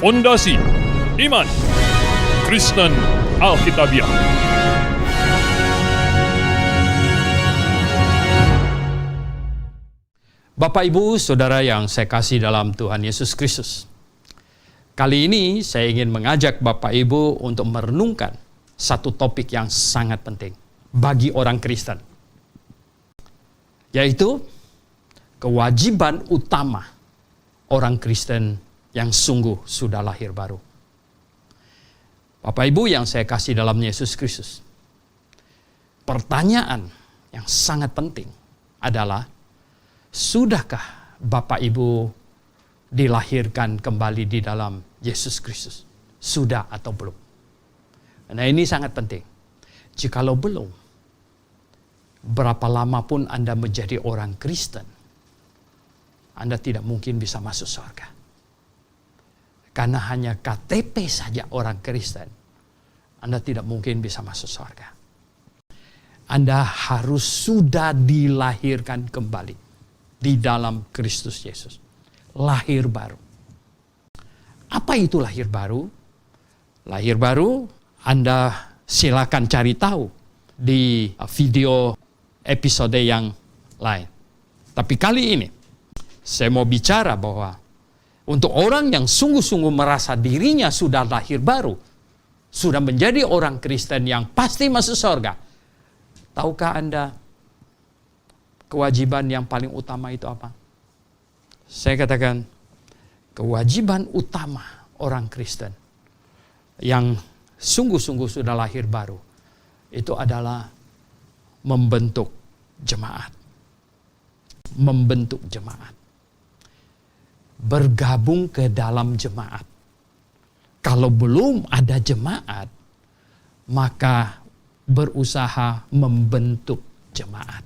Fondasi Iman Kristen Alkitabiah. Bapak, Ibu, Saudara yang saya kasih dalam Tuhan Yesus Kristus. Kali ini saya ingin mengajak Bapak Ibu untuk merenungkan satu topik yang sangat penting bagi orang Kristen, yaitu kewajiban utama orang Kristen yang sungguh sudah lahir baru. Bapak Ibu yang saya kasih dalam Yesus Kristus, pertanyaan yang sangat penting adalah, sudahkah Bapak Ibu dilahirkan kembali di dalam Yesus Kristus? Sudah atau belum? Nah, ini sangat penting. Jikalau belum, berapa lama pun Anda menjadi orang Kristen, Anda tidak mungkin bisa masuk surga. Karena hanya KTP saja orang Kristen, Anda tidak mungkin bisa masuk surga. Anda harus sudah dilahirkan kembali di dalam Kristus Yesus. Lahir baru. Apa itu lahir baru? Lahir baru, Anda silakan cari tahu di video episode yang lain. Tapi kali ini, saya mau bicara bahwa untuk orang yang sungguh-sungguh merasa dirinya sudah lahir baru, sudah menjadi orang Kristen yang pasti masuk surga. Tahukah Anda kewajiban yang paling utama itu apa? Saya katakan, kewajiban utama orang Kristen yang sungguh-sungguh sudah lahir baru, itu adalah membentuk jemaat. Membentuk jemaat. Bergabung ke dalam jemaat. Kalau belum ada jemaat, maka berusaha membentuk jemaat.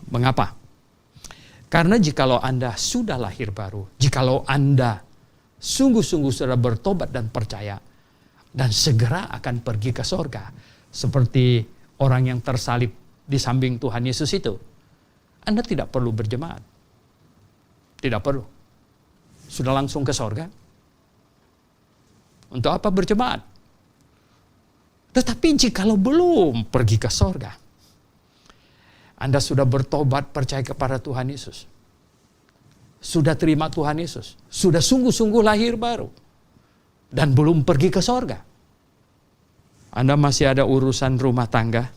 Mengapa? Karena jikalau Anda sudah lahir baru, jikalau Anda sungguh-sungguh sudah bertobat dan percaya, dan segera akan pergi ke surga, seperti orang yang tersalib di samping Tuhan Yesus itu, Anda tidak perlu berjemaat. Tidak perlu. Sudah langsung ke surga. Untuk apa berjemaat? Tetapi jikalau belum pergi ke surga, Anda sudah bertobat percaya kepada Tuhan Yesus, sudah terima Tuhan Yesus, sudah sungguh-sungguh lahir baru, dan belum pergi ke surga. Anda masih ada urusan rumah tangga,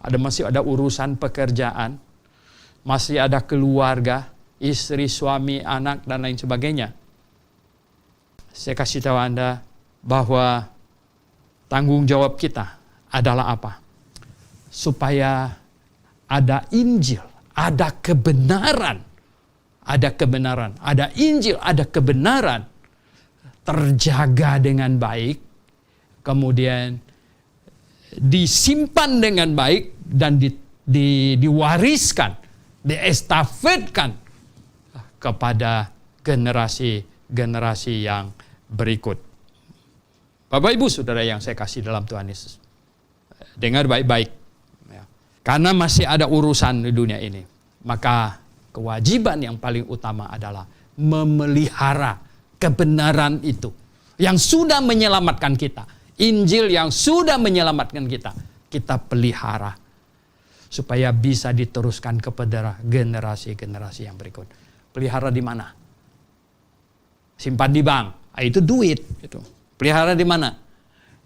masih ada urusan pekerjaan, masih ada keluarga, istri, suami, anak, dan lain sebagainya. Saya kasih tahu Anda bahwa tanggung jawab kita adalah apa? Supaya ada Injil, ada kebenaran, ada Injil, ada kebenaran terjaga dengan baik, kemudian disimpan dengan baik, dan diwariskan, diestafetkan kepada generasi yang berikut. Bapak, Ibu, Saudara yang saya kasih dalam Tuhan Yesus, dengar baik-baik. Karena masih ada urusan di dunia ini, maka kewajiban yang paling utama adalah memelihara kebenaran itu yang sudah menyelamatkan kita. Injil yang sudah menyelamatkan kita, kita pelihara supaya bisa diteruskan kepada generasi-generasi yang berikut. Pelihara di mana? Simpan di bank, itu duit. Gitu. Pelihara di mana?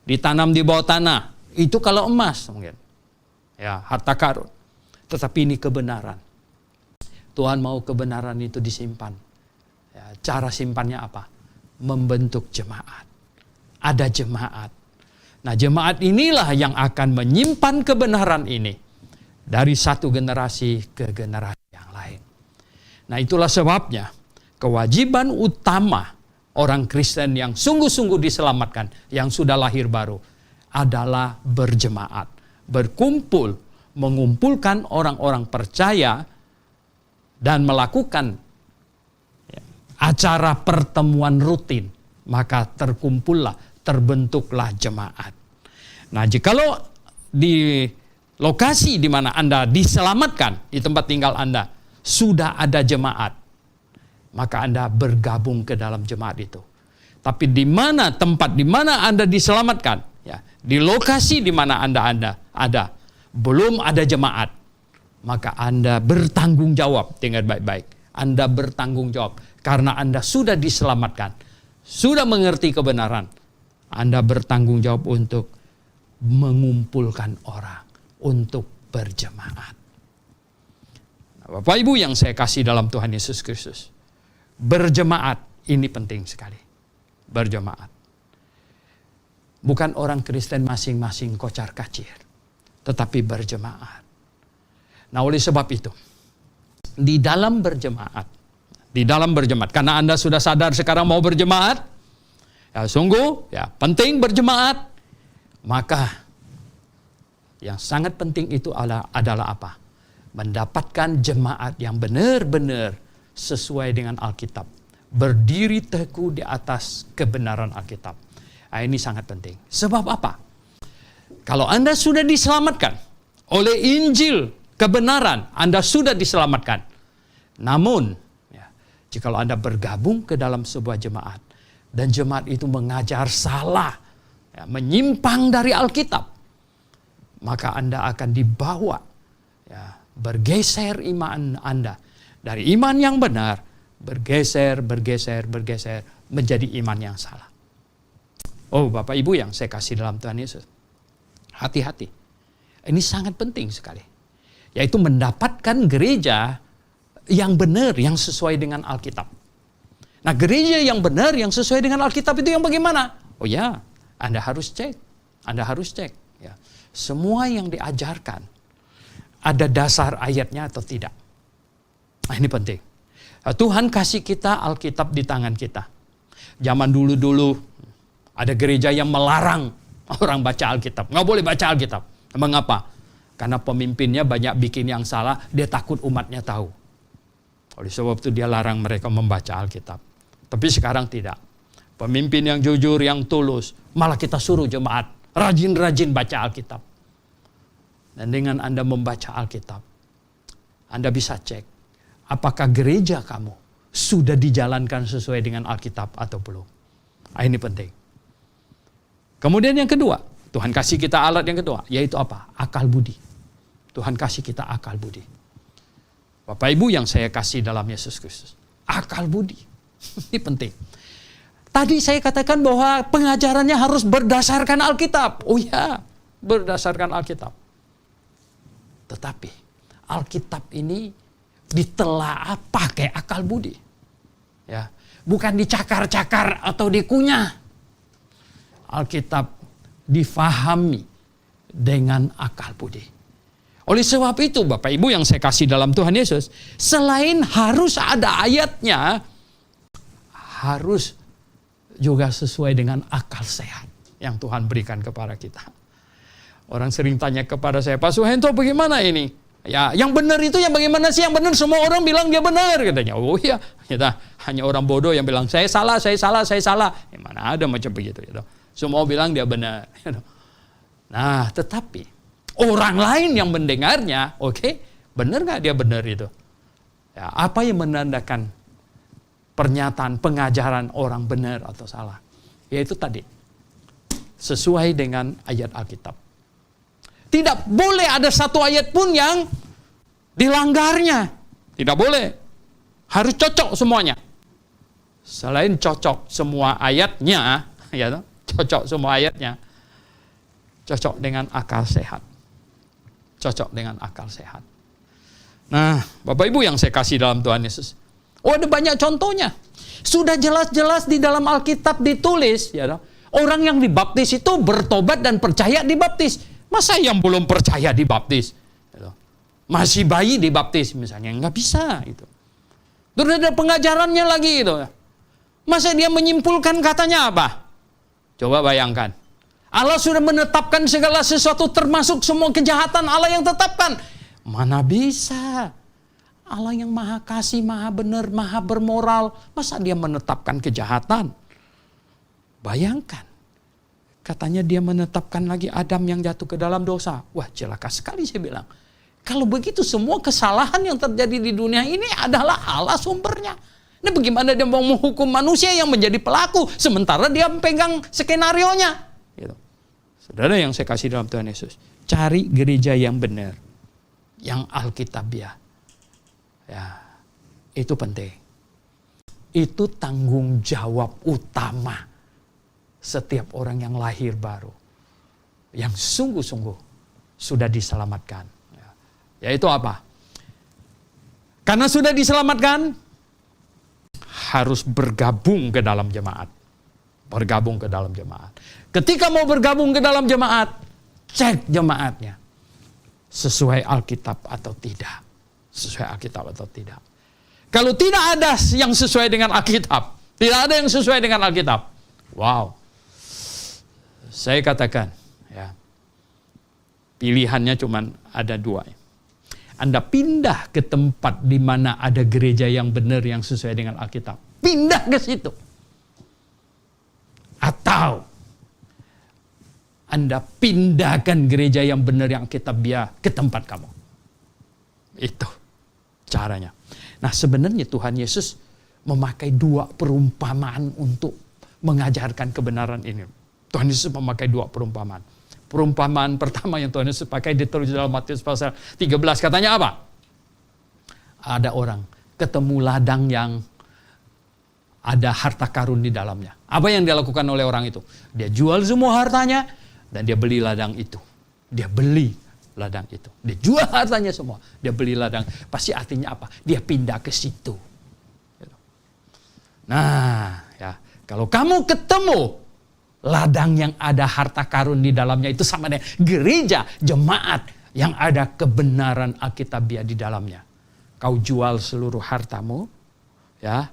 Ditanam di bawah tanah, itu kalau emas mungkin. Ya, harta karun. Tetapi ini kebenaran. Tuhan mau kebenaran itu disimpan. Ya, cara simpannya apa? Membentuk jemaat. Ada jemaat. Nah, jemaat inilah yang akan menyimpan kebenaran ini dari satu generasi ke generasi yang lain. Nah, itulah sebabnya kewajiban utama orang Kristen yang sungguh-sungguh diselamatkan, yang sudah lahir baru, adalah berjemaat, berkumpul, mengumpulkan orang-orang percaya, dan melakukan acara pertemuan rutin. Maka terkumpullah, terbentuklah jemaat. Nah, jikalau di lokasi di mana Anda diselamatkan, di tempat tinggal Anda, sudah ada jemaat, maka Anda bergabung ke dalam jemaat itu. Tapi di mana tempat di mana Anda diselamatkan, ya, di lokasi di mana Anda ada, belum ada jemaat, maka Anda bertanggung jawab dengan baik-baik. Anda bertanggung jawab karena Anda sudah diselamatkan, sudah mengerti kebenaran. Anda bertanggung jawab untuk mengumpulkan orang untuk berjemaat. Nah, Bapak Ibu yang saya kasih dalam Tuhan Yesus Kristus, berjemaat ini penting sekali. Berjemaat. Bukan orang Kristen masing-masing kocar-kacir, tetapi berjemaat. Nah, oleh sebab itu, di dalam berjemaat, karena Anda sudah sadar sekarang mau berjemaat, ya sungguh, ya penting berjemaat, maka yang sangat penting itu adalah apa? Mendapatkan jemaat yang benar-benar sesuai dengan Alkitab. Berdiri teguh di atas kebenaran Alkitab. Nah, ini sangat penting. Sebab apa? Kalau Anda sudah diselamatkan oleh Injil kebenaran, Anda sudah diselamatkan. Namun, ya, jika Anda bergabung ke dalam sebuah jemaat, dan jemaat itu mengajar salah, ya, menyimpang dari Alkitab, maka Anda akan dibawa, ya, bergeser iman Anda dari iman yang benar, bergeser menjadi iman yang salah. Oh, Bapak Ibu yang saya kasih dalam Tuhan Yesus, hati-hati. Ini sangat penting sekali, yaitu mendapatkan gereja yang benar, yang sesuai dengan Alkitab. Nah, gereja yang benar, yang sesuai dengan Alkitab itu yang bagaimana? Oh ya, Anda harus cek. Ya. Semua yang diajarkan, ada dasar ayatnya atau tidak. Nah, ini penting. Nah, Tuhan kasih kita Alkitab di tangan kita. Zaman dulu ada gereja yang melarang orang baca Alkitab. Nggak boleh baca Alkitab. Mengapa? Karena pemimpinnya banyak bikin yang salah, dia takut umatnya tahu. Oleh sebab itu dia larang mereka membaca Alkitab. Tapi sekarang tidak. Pemimpin yang jujur, yang tulus, malah kita suruh jemaat rajin-rajin baca Alkitab. Dan dengan Anda membaca Alkitab, Anda bisa cek apakah gereja kamu sudah dijalankan sesuai dengan Alkitab atau belum. Nah, ini penting. Kemudian yang kedua, Tuhan kasih kita alat yang kedua, yaitu apa? Akal budi. Tuhan kasih kita akal budi. Bapak Ibu yang saya kasih dalam Yesus Kristus, akal budi. Ini penting. Tadi saya katakan bahwa pengajarannya harus berdasarkan Alkitab. Oh ya, berdasarkan Alkitab. Tetapi Alkitab ini ditelaah pakai akal budi. Ya, bukan dicakar-cakar atau dikunyah. Alkitab difahami dengan akal budi. Oleh sebab itu, Bapak Ibu yang saya kasih dalam Tuhan Yesus, selain harus ada ayatnya, harus juga sesuai dengan akal sehat yang Tuhan berikan kepada kita. Orang sering tanya kepada saya, Pak Suhento bagaimana ini? Ya, yang benar itu yang bagaimana sih? Yang benar semua orang bilang dia benar, katanya. Oh iya, kita hanya orang bodoh yang bilang saya salah. Ya, mana ada macam begitu, gitu. Semua bilang dia benar. Gitu. Nah, tetapi orang lain yang mendengarnya, oke, benar nggak dia benar itu? Ya, apa yang menandakan pernyataan pengajaran orang benar atau salah? Yaitu tadi, sesuai dengan ayat Alkitab. Tidak boleh ada satu ayat pun yang dilanggarnya. Tidak boleh. Harus cocok semuanya. Selain cocok semua ayatnya, ya, cocok semua ayatnya, cocok dengan akal sehat. Cocok dengan akal sehat. Nah, Bapak Ibu yang saya kasih dalam Tuhan Yesus. Oh, ada banyak contohnya. Sudah jelas-jelas di dalam Alkitab ditulis, ya, orang yang dibaptis itu bertobat dan percaya dibaptis. Masa yang belum percaya dibaptis? Masih bayi dibaptis misalnya, nggak bisa itu. Terus ada pengajarannya lagi itu. Masa dia menyimpulkan katanya apa? Coba bayangkan. Allah sudah menetapkan segala sesuatu termasuk semua kejahatan Allah yang tetapkan. Mana bisa? Allah yang maha kasih, maha benar, maha bermoral. Masa dia menetapkan kejahatan? Bayangkan. Katanya dia menetapkan lagi Adam yang jatuh ke dalam dosa. Wah, celaka sekali saya bilang. Kalau begitu semua kesalahan yang terjadi di dunia ini adalah Allah sumbernya. Nah, bagaimana dia mau menghukum manusia yang menjadi pelaku sementara dia pegang skenarionya? Gitu. Saudara yang saya kasih dalam Tuhan Yesus, cari gereja yang benar, yang Alkitabiah. Ya, itu penting. Itu tanggung jawab utama setiap orang yang lahir baru, yang sungguh-sungguh sudah diselamatkan. Yaitu apa? Karena sudah diselamatkan, harus bergabung ke dalam jemaat. Bergabung ke dalam jemaat. Ketika mau bergabung ke dalam jemaat, cek jemaatnya. Sesuai Alkitab atau tidak. Sesuai Alkitab atau tidak. Kalau tidak ada yang sesuai dengan Alkitab, tidak ada yang sesuai dengan Alkitab, wow. Saya katakan, ya, pilihannya cuma ada dua. Anda pindah ke tempat di mana ada gereja yang benar yang sesuai dengan Alkitab. Pindah ke situ. Atau Anda pindahkan gereja yang benar yang Alkitabiah ke tempat kamu. Itu caranya. Nah, sebenarnya Tuhan Yesus memakai dua perumpamaan untuk mengajarkan kebenaran ini. Tuhan Yesus memakai dua perumpamaan. Perumpamaan pertama yang Tuhan Yesus pakai ditulis dalam Matius pasal 13. Katanya apa? Ada orang ketemu ladang yang ada harta karun di dalamnya. Apa yang dilakukan oleh orang itu? Dia jual semua hartanya dan dia beli ladang itu. Dia beli ladang itu. Dia jual hartanya semua. Dia beli ladang. Pasti artinya apa? Dia pindah ke situ. Nah, ya, kalau kamu ketemu ladang yang ada harta karun di dalamnya, itu sama dengan gereja, jemaat yang ada kebenaran Alkitabiah di dalamnya. Kau jual seluruh hartamu, ya,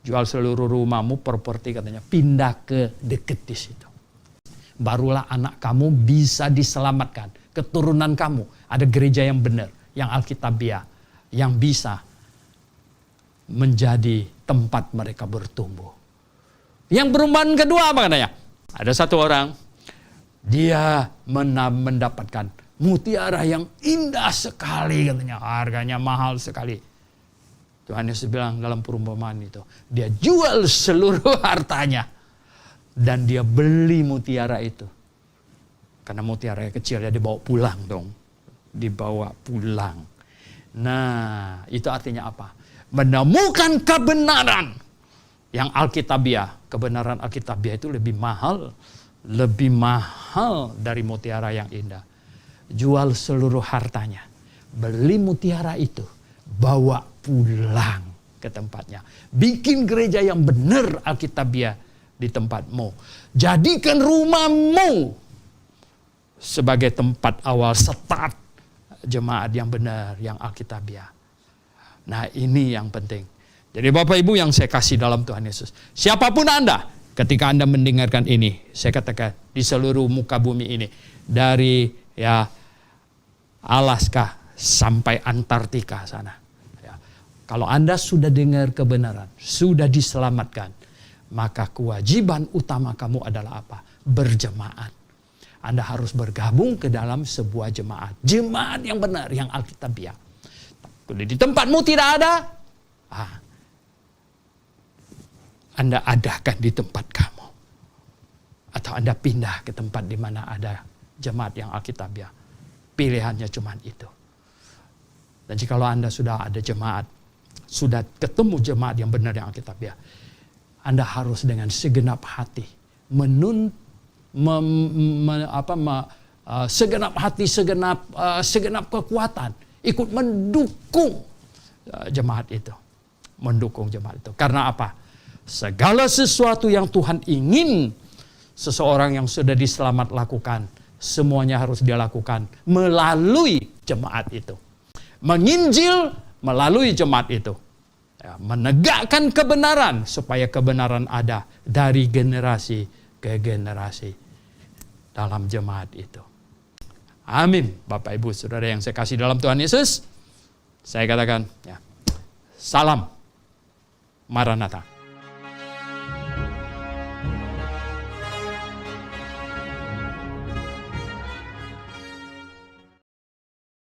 jual seluruh rumahmu, properti katanya, pindah ke dekat di situ. Barulah anak kamu bisa diselamatkan. Keturunan kamu ada gereja yang benar, yang Alkitabiah, yang bisa menjadi tempat mereka bertumbuh. Yang perumpamaan kedua apa katanya? Ada satu orang, dia mendapatkan mutiara yang indah sekali katanya, harganya mahal sekali. Tuhan Yesus bilang dalam perumpamaan itu, dia jual seluruh hartanya dan dia beli mutiara itu. Karena mutiara yang kecil ya dibawa pulang dong. Dibawa pulang. Nah, itu artinya apa? Menemukan kebenaran yang Alkitabiah. Kebenaran Alkitabiah itu lebih mahal dari mutiara yang indah. Jual seluruh hartanya. Beli mutiara itu. Bawa pulang ke tempatnya. Bikin gereja yang benar Alkitabiah di tempatmu. Jadikan rumahmu sebagai tempat awal start jemaat yang benar, yang Alkitabiah. Nah, ini yang penting. Jadi Bapak Ibu yang saya kasih dalam Tuhan Yesus, siapapun Anda, ketika Anda mendengarkan ini, saya katakan di seluruh muka bumi ini, dari ya Alaska sampai Antartika sana. Ya, kalau Anda sudah dengar kebenaran, sudah diselamatkan, maka kewajiban utama kamu adalah apa? Berjemaat. Anda harus bergabung ke dalam sebuah jemaat. Jemaat yang benar, yang Alkitabiah. Kalau di tempatmu tidak ada, Anda adakan di tempat kamu. Atau Anda pindah ke tempat di mana ada jemaat yang Alkitabiah. Pilihannya cuma itu. Dan jikalau Anda sudah ada jemaat, sudah ketemu jemaat yang benar yang Alkitabiah, Anda harus dengan segenap hati segenap hati, segenap kekuatan ikut mendukung jemaat itu. Mendukung jemaat itu. Karena apa? Segala sesuatu yang Tuhan ingin seseorang yang sudah diselamat lakukan, semuanya harus dia lakukan melalui jemaat itu. Menginjil melalui jemaat itu. Ya, menegakkan kebenaran supaya kebenaran ada dari generasi ke generasi dalam jemaat itu. Amin. Bapak Ibu Saudara yang saya kasih dalam Tuhan Yesus, saya katakan ya, salam Maranatha.